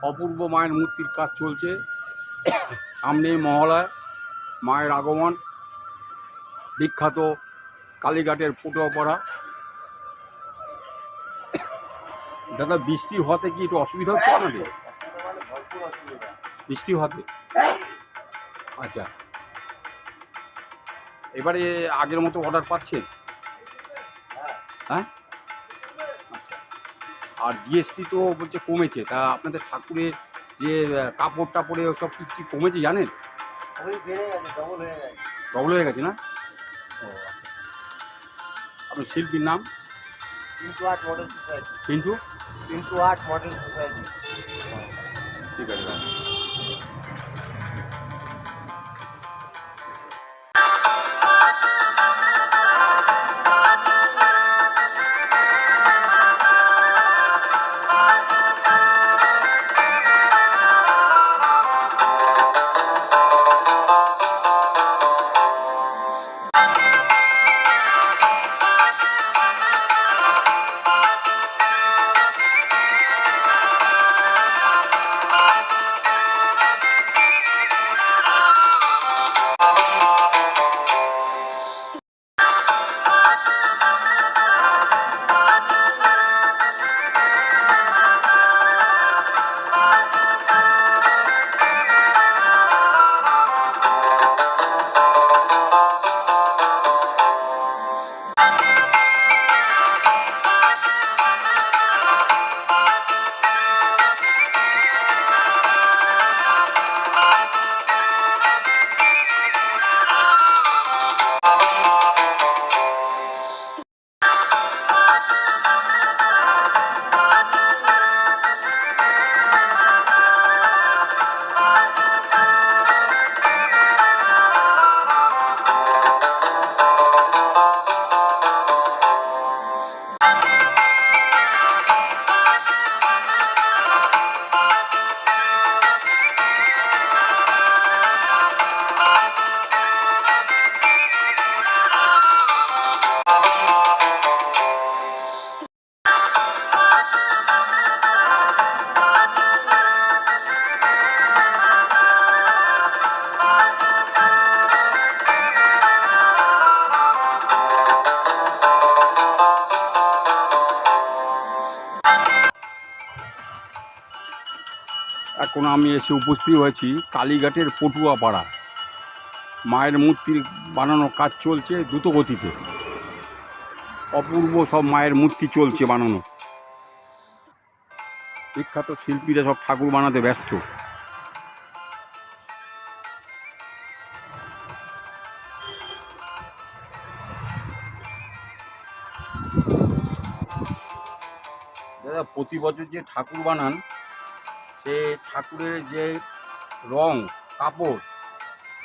অপূর্ব মায়ের মূর্তির কাজ চলছে। সামনে মহলায় মায়ের আগমন, বিখ্যাত কালীঘাটের পটুয়াপাড়া। দাদা, বৃষ্টি হওয়াতে কি একটু অসুবিধা হচ্ছে আপনাদের? বৃষ্টি হওয়াতে, আচ্ছা। এবারে আগের মতো অর্ডার পাচ্ছেন? হ্যাঁ, আচ্ছা। আর জিএসটি তো বলছে কমেছে, তা আপনাদের ঠাকুরের যে কাপড় টাপড়ে ওসব কি কমেছে জানেন? ডবল হয়ে গেছে না? ও আচ্ছা। আপনার শিল্পীর নাম? Pintu art model society. Pintu Pintu art model society. ঠিক আছে দাদা। এখন আমি এসে উপস্থিত হয়েছি কালীঘাটের পটুয়াপাড়া। মায়ের মূর্তির বানানোর কাজ চলছে দ্রুত গতিতে। অপূর্ব সব মায়ের মূর্তি চলছে বানানো। বিখ্যাত শিল্পীরা সব ঠাকুর বানাতে ব্যস্ত। দাদা, প্রতি বছর যে ঠাকুর বানান, সে ঠাকুরের যে রং, কাপড়,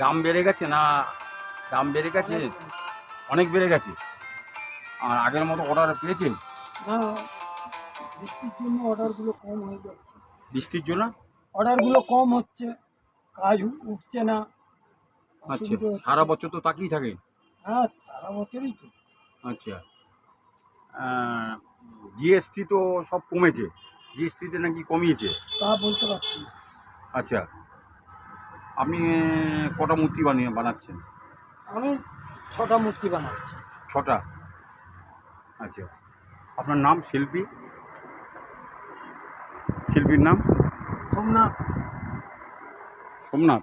দাম বেড়ে গেছে না? দাম বেড়ে গেছে, অনেক বেড়ে গেছে। আর আগের মতো অর্ডার পেয়েছেন? না, বৃষ্টির জন্য অর্ডারগুলো কম হয়ে যাচ্ছে। বৃষ্টির জন্য অর্ডারগুলো কম হচ্ছে, কাজ উঠছে না। আচ্ছা, অসুবিধা হচ্ছে। সারা বছর তো তাকিয়ে থাকে? হ্যাঁ, সারা বছরই তো। আচ্ছা। জিএসটি তো সব কমেছে, জিএসটিতে নাকি কমিয়েছে? তা বলতে পারছি না। আচ্ছা, আপনি কটা মূর্তি বানাচ্ছেন? আমি 6টা মূর্তি বানাচ্ছি। 6টা? আচ্ছা। আপনার নাম? শিল্পীর নাম? সোমনাথ। সোমনাথ।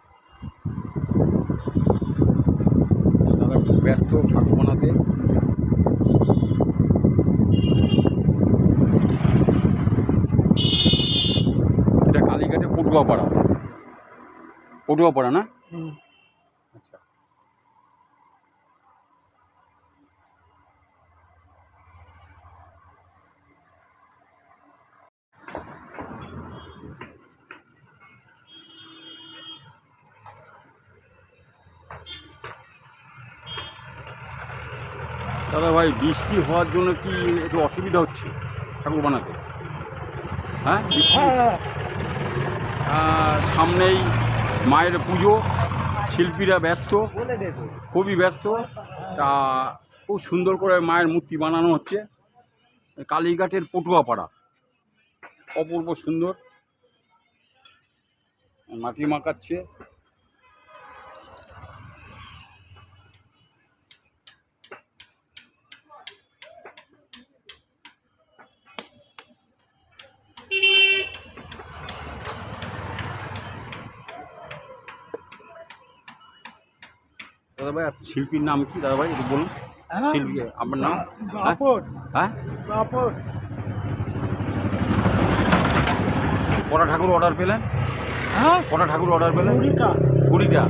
দাদা খুব ব্যস্ত ঠাকুর বানাতে। এটা কালীঘাটে পটুয়াপাড়া না? আচ্ছা। দাদা ভাই, বৃষ্টি হওয়ার জন্য কি একটু অসুবিধা হচ্ছে ঠাকুর বানাতে? হ্যাঁ, বৃষ্টি। সামনেই মায়ের পুজো, শিল্পীরা ব্যস্ত, খুবই ব্যস্ত। তা খুব সুন্দর করে মায়ের মূর্তি বানানো হচ্ছে। কালীঘাটের পটুয়াপাড়া, অপূর্ব সুন্দর। মাটি মাখাচ্ছে। দাদা ভাই আপনার শিল্পীর নাম কি দাদা ভাই একটু বলুন। শিল্পী আপনার নাম? কাপড় হ্যাঁ, কাপড় কটা ঠাকুর অর্ডার পেলেন? হ্যাঁ কটা ঠাকুর অর্ডার পেলেন? 20টা 20টা।